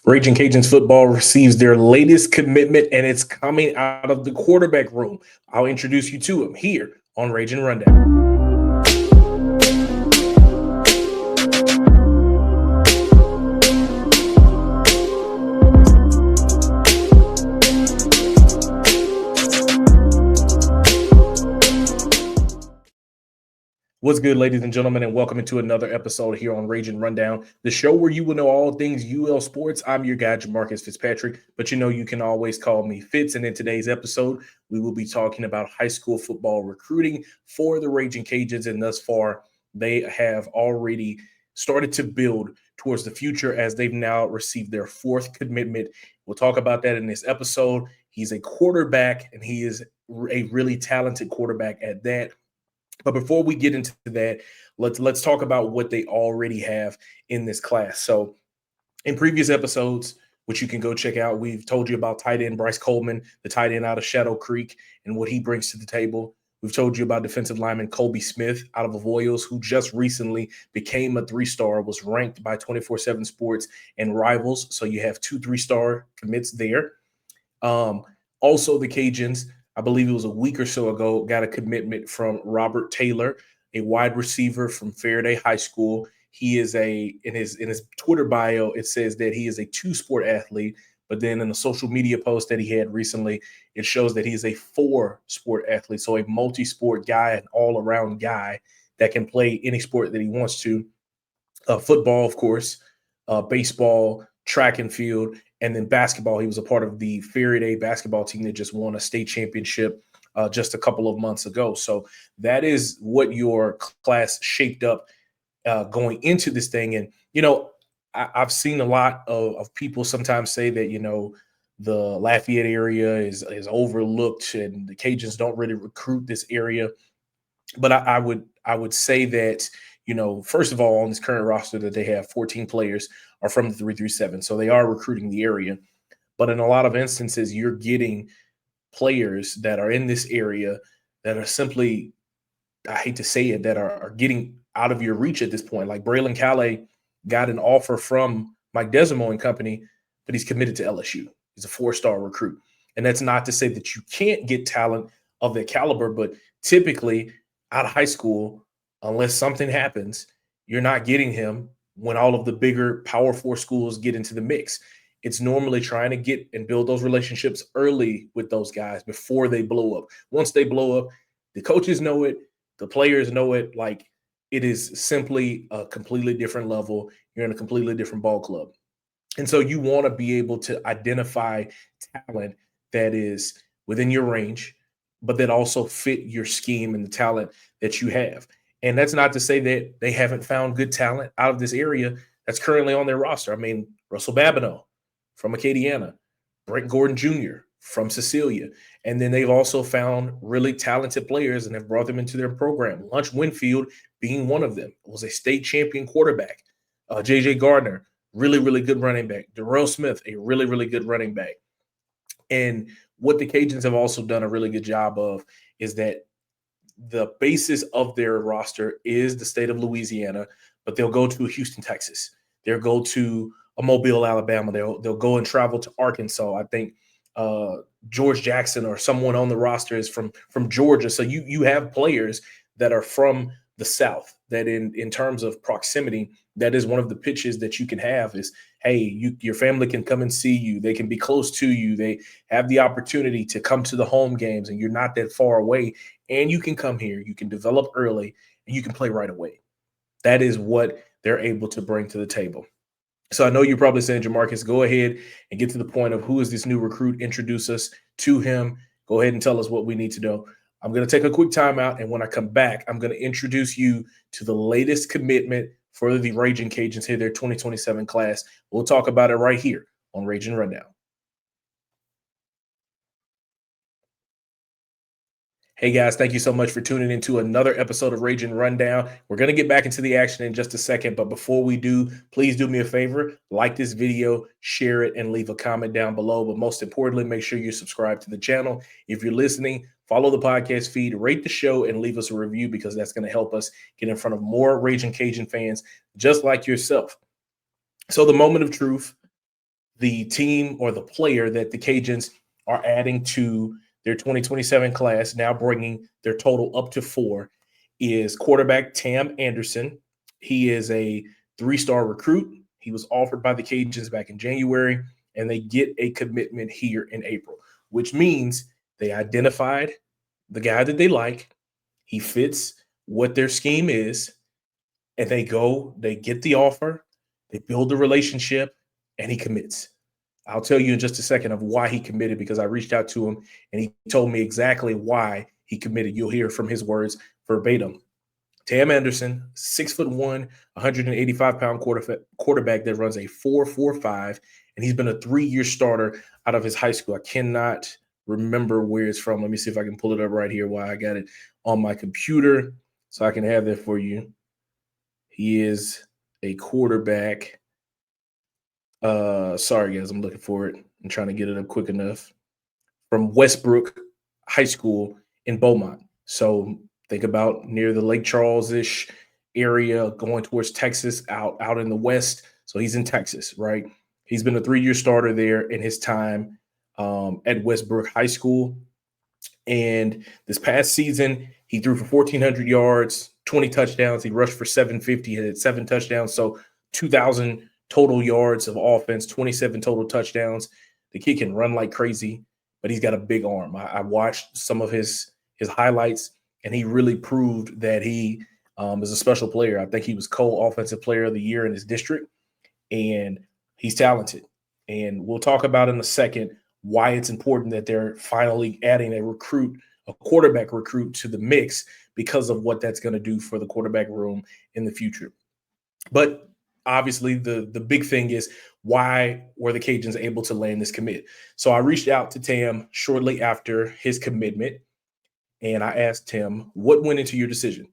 Ragin Cajuns football receives their latest commitment, and it's coming out of the quarterback room. I'll introduce you to him here on Ragin Rundown. What's good, ladies and gentlemen, and welcome into another episode here on Ragin Rundown, the show where you will know all things UL sports. I'm your guy, Jamarcus Fitzpatrick, but you can always call me Fitz. And in today's episode, we will be talking about high school football recruiting for the Ragin Cajuns, and thus far, they have already started to build towards the future as they've now received their fourth commitment. We'll talk about that in this episode. He's a quarterback, and he is a really talented quarterback at that. But before we get into that, let's talk about what they already have in this class. So in previous episodes, which you can go check out, we've told you about tight end Bryce Coleman, the tight end out of Shadow Creek, and what he brings to the table. We've told you about defensive lineman Colby Smith out of Avoyos, who just recently became a 3-star, was ranked by 24/7 Sports and Rivals. So you have 2 3-star commits there. Also, the Cajuns, I believe it was a week or so ago, got a commitment from Robert Taylor, a wide receiver from Faraday High School. He is in his Twitter bio, it says that he is a 2-sport athlete, but then in a social media post that he had recently, it shows that he is a 4-sport athlete, so a multi-sport guy, an all-around guy that can play any sport that he wants to. Football, of course, baseball, track and field, and then basketball. He was a part of the Faraday basketball team that just won a state championship just a couple of months ago. So that is what your class shaped up going into this thing. And, I've seen a lot of people sometimes say that, the Lafayette area is overlooked and the Cajuns don't really recruit this area. But I would say that, first of all, on this current roster that they have, 14 players are from the 337. So they are recruiting the area. But in a lot of instances, you're getting players that are in this area that are simply, I hate to say it, that are getting out of your reach at this point. Like Braylon Calais got an offer from Mike Desimo and company, but he's committed to LSU. He's a 4-star recruit. And that's not to say that you can't get talent of that caliber, but typically out of high school, unless something happens, you're not getting him when all of the bigger Power 4 schools get into the mix. It's normally trying to get and build those relationships early with those guys before they blow up. Once they blow up, the coaches know it, the players know it. Like, it is simply a completely different level. You're in a completely different ball club. And so you want to be able to identify talent that is within your range, but that also fit your scheme and the talent that you have. And that's not to say that they haven't found good talent out of this area that's currently on their roster. I mean, Russell Babineau from Acadiana, Brent Gordon Jr. from Cecilia. And then they've also found really talented players and have brought them into their program. Lunch Winfield being one of them, was a state champion quarterback. J.J. Gardner, really, really good running back. Darrell Smith, a really, really good running back. And what the Cajuns have also done a really good job of is that the basis of their roster is the state of Louisiana, but they'll go to Houston, Texas. They'll go to a Mobile, Alabama. They'll go and travel to Arkansas. I think George Jackson or someone on the roster is from Georgia. So you have players that are from the South that in terms of proximity, that is one of the pitches that you can have is, hey, your family can come and see you. They can be close to you. They have the opportunity to come to the home games and you're not that far away. And you can come here, you can develop early, and you can play right away. That is what they're able to bring to the table. So I know you're probably saying, Jamarcus, go ahead and get to the point of who is this new recruit, introduce us to him. Go ahead and tell us what we need to know. I'm going to take a quick timeout, and when I come back, I'm going to introduce you to the latest commitment for the Ragin Cajuns here, their 2027 class. We'll talk about it right here on Ragin Rundown. Hey guys, thank you so much for tuning into another episode of Ragin Rundown. We're going to get back into the action in just a second, but before we do, please do me a favor, like this video, share it, and leave a comment down below. But most importantly, make sure you subscribe to the channel. If you're listening, follow the podcast feed, rate the show, and leave us a review because that's going to help us get in front of more Ragin Cajun fans just like yourself. So the moment of truth, the team or the player that the Cajuns are adding to their 2027 class, now bringing their total up to 4, is quarterback Tam Anderson. He is a 3-star recruit. He was offered by the Cajuns back in January, and they get a commitment here in April, which means they identified the guy that they like. He fits what their scheme is, and they get the offer, they build the relationship, and he commits. I'll tell you in just a second of why he committed, because I reached out to him and he told me exactly why he committed. You'll hear from his words verbatim. Tam Anderson, 6'1", 185-pound quarterback that runs a 4.45, and he's been a 3-year starter out of his high school. I cannot remember where it's from. Let me see if I can pull it up right here while I got it on my computer so I can have that for you. He is a quarterback. Sorry, guys, I'm looking for it. I'm trying to get it up quick enough. From Westbrook High School in Beaumont. So think about near the Lake Charles-ish area going towards Texas, out in the west. So he's in Texas, right? He's been a 3-year starter there in his time at Westbrook High School. And this past season, he threw for 1,400 yards, 20 touchdowns. He rushed for 750, had 7 touchdowns. So 2,000 total yards of offense, 27 total touchdowns. The kid can run like crazy, but he's got a big arm. I watched some of his highlights, and he really proved that he is a special player. I think he was co-offensive player of the year in his district, and he's talented. And we'll talk about in a second why it's important that they're finally adding a quarterback recruit to the mix, because of what that's going to do for the quarterback room in the future. But obviously the big thing is, why were the Cajuns able to land this commit? So I reached out to Tam shortly after his commitment, and I asked him, what went into your decision?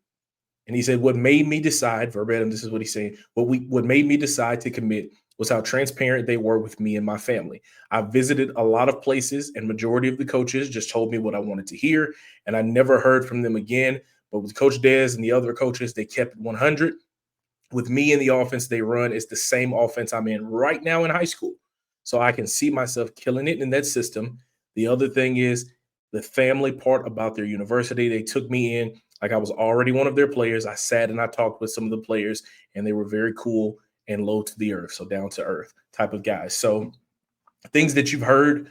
And he said, what made me decide, verbatim, this is what he's saying, what made me decide to commit was how transparent they were with me and my family. I visited a lot of places, and majority of the coaches just told me what I wanted to hear, and I never heard from them again. But with Coach Dez and the other coaches, they kept it 100. With me and the offense they run, it's the same offense I'm in right now in high school. So I can see myself killing it in that system. The other thing is the family part about their university. They took me in like I was already one of their players. I sat and I talked with some of the players, and they were very cool and low to the earth, so down to earth type of guys. So things that you've heard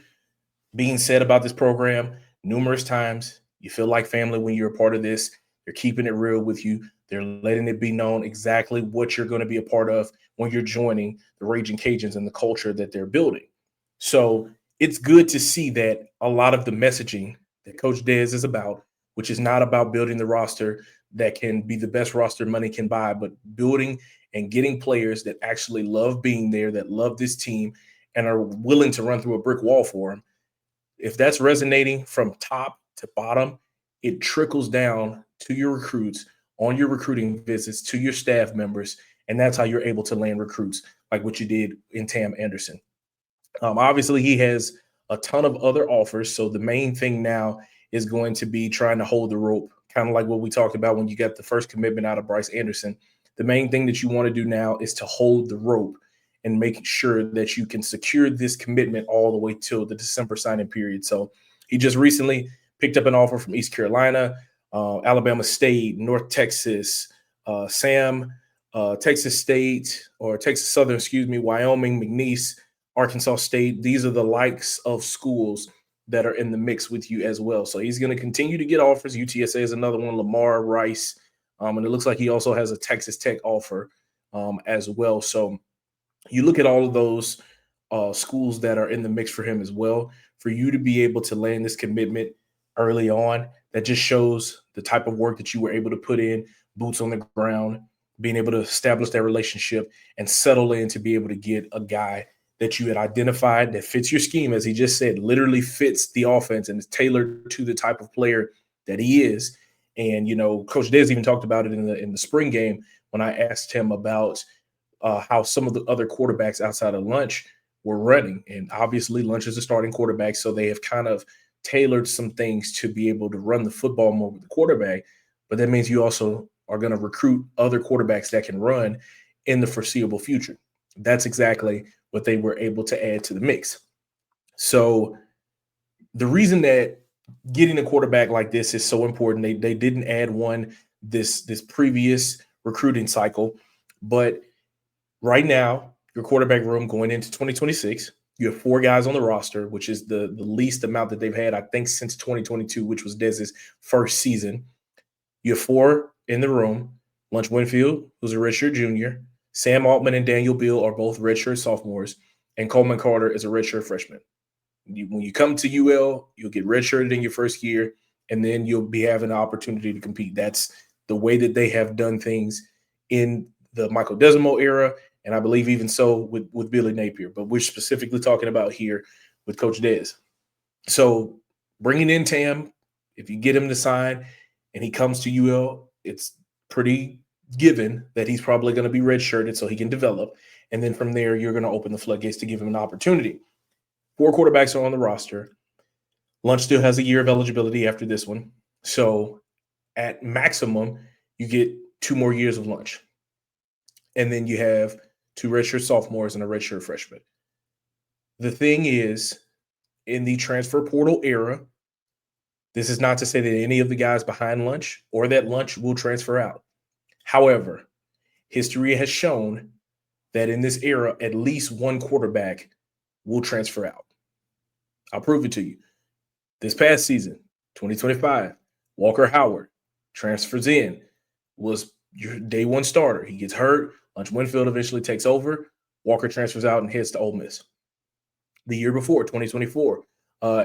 being said about this program numerous times. You feel like family when you're a part of this. They're keeping it real with you. They're letting it be known exactly what you're going to be a part of when you're joining the Ragin Cajuns and the culture that they're building. So it's good to see that a lot of the messaging that Coach Dez is about, which is not about building the roster that can be the best roster money can buy, but building and getting players that actually love being there, that love this team, and are willing to run through a brick wall for them. If that's resonating from top to bottom, it trickles down to your recruits on your recruiting visits, to your staff members, and that's how you're able to land recruits like what you did in Tam Anderson. Obviously, he has a ton of other offers, so the main thing now is going to be trying to hold the rope, kind of like what we talked about when you got the first commitment out of Bryce Anderson. The main thing that you want to do now is to hold the rope and make sure that you can secure this commitment all the way till the December signing period. So he just recently picked up an offer from East Carolina, Alabama State, North Texas, Texas State, or Texas Southern, Wyoming, McNeese, Arkansas State. These are the likes of schools that are in the mix with you as well. So he's going to continue to get offers. UTSA is another one, Lamar, Rice, and it looks like he also has a Texas Tech offer as well. So you look at all of those schools that are in the mix for him as well. For you to be able to land this commitment early on, that just shows the type of work that you were able to put in, boots on the ground, being able to establish that relationship and settle in to be able to get a guy that you had identified that fits your scheme, as he just said, literally fits the offense and is tailored to the type of player that he is. And, Coach Dez even talked about it in the spring game when I asked him about how some of the other quarterbacks outside of Lunch were running. And obviously Lunch is a starting quarterback, so they have kind of tailored some things to be able to run the football more with the quarterback. But that means you also are going to recruit other quarterbacks that can run in the foreseeable future. That's exactly what they were able to add to the mix. So the reason that getting a quarterback like this is so important, they didn't add one this previous recruiting cycle, but right now, your quarterback room going into 2026, you have 4 guys on the roster, which is the least amount that they've had, I think, since 2022, which was Dez's first season. You have 4 in the room. Lunch Winfield, who's a redshirt junior. Sam Altman and Daniel Beal are both redshirt sophomores. And Coleman Carter is a redshirt freshman. When you come to UL, you'll get redshirted in your first year, and then you'll be having an opportunity to compete. That's the way that they have done things in the Michael Desimo era, and I believe even so with Billy Napier. But we're specifically talking about here with Coach Dez. So bringing in Tam, if you get him to sign and he comes to UL, it's pretty given that he's probably going to be redshirted so he can develop. And then from there, you're going to open the floodgates to give him an opportunity. 4 quarterbacks are on the roster. Lunch still has a year of eligibility after this one. So at maximum, you get 2 more years of Lunch. And then you have 2 redshirt sophomores and a redshirt freshman. The thing is, in the transfer portal era, this is not to say that any of the guys behind Lunch or that Lunch will transfer out. However, history has shown that in this era, at least one quarterback will transfer out. I'll prove it to you. This past season, 2025, Walker Howard transfers in, was your day one starter. He gets hurt. Lunch Winfield eventually takes over. Walker transfers out and heads to Ole Miss. The year before, 2024,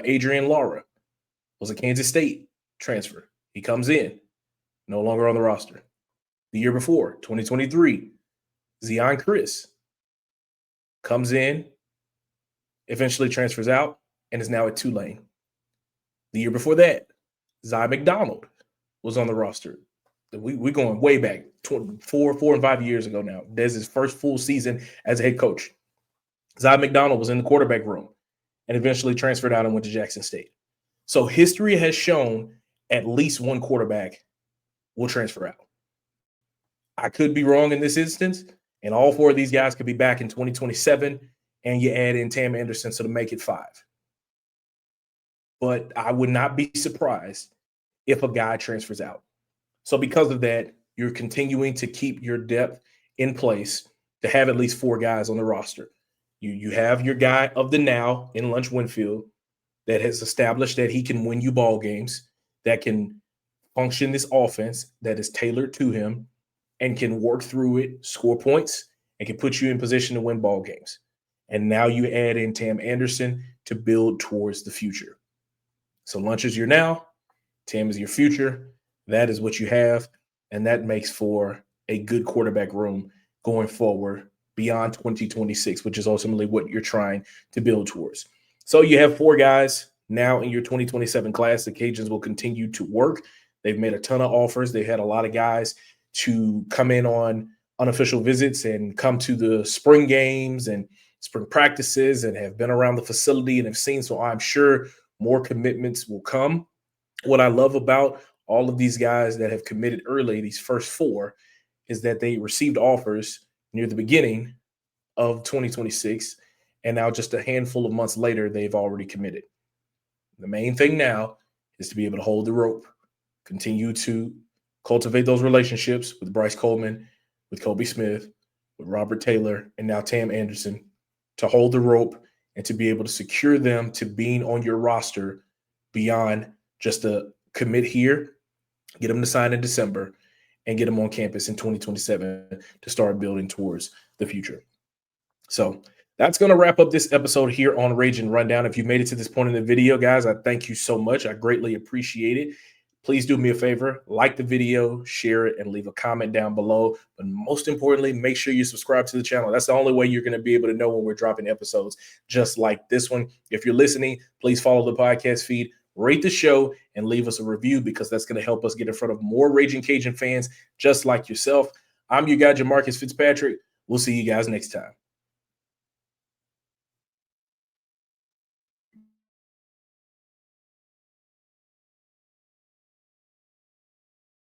Adrian Lara was a Kansas State transfer. He comes in, no longer on the roster. The year before, 2023, Zion Chris comes in, eventually transfers out, and is now at Tulane. The year before that, Zy McDonald was on the roster. We're going way back, 4 and 5 years ago now. Dez's first full season as a head coach. Zy McDonald was in the quarterback room and eventually transferred out and went to Jackson State. So history has shown at least one quarterback will transfer out. I could be wrong in this instance, and all 4 of these guys could be back in 2027, and you add in Tam Anderson, so to make it 5. But I would not be surprised if a guy transfers out. So because of that, you're continuing to keep your depth in place to have at least 4 guys on the roster. You have your guy of the now in Lunch Winfield that has established that he can win you ball games, that can function this offense that is tailored to him and can work through it, score points, and can put you in position to win ball games. And now you add in Tam Anderson to build towards the future. So Lunch is your now, Tam is your future. That is what you have, and that makes for a good quarterback room going forward beyond 2026, which is ultimately what you're trying to build towards. So you have 4 guys now in your 2027 class. The Cajuns will continue to work. They've made a ton of offers. They've had a lot of guys to come in on unofficial visits and come to the spring games and spring practices and have been around the facility and have seen. So I'm sure more commitments will come. What I love about all of these guys that have committed early, these first 4, is that they received offers near the beginning of 2026, and now just a handful of months later, they've already committed. The main thing now is to be able to hold the rope, continue to cultivate those relationships with Bryce Coleman, with Kobe Smith, with Robert Taylor, and now Tam Anderson, to hold the rope and to be able to secure them to being on your roster beyond just a commit here, get them to sign in December, and get them on campus in 2027 to start building towards the future. So that's going to wrap up this episode here on Ragin Rundown. If you made it to this point in the video, guys, I thank you so much. I greatly appreciate it. Please do me a favor, like the video, share it, and leave a comment down below. But most importantly, make sure you subscribe to the channel. That's the only way you're going to be able to know when we're dropping episodes just like this one. If you're listening, please follow the podcast feed, rate the show, and leave us a review, because that's going to help us get in front of more Ragin Cajun fans just like yourself. I'm your guy, Jamarcus Fitzpatrick. We'll see you guys next time.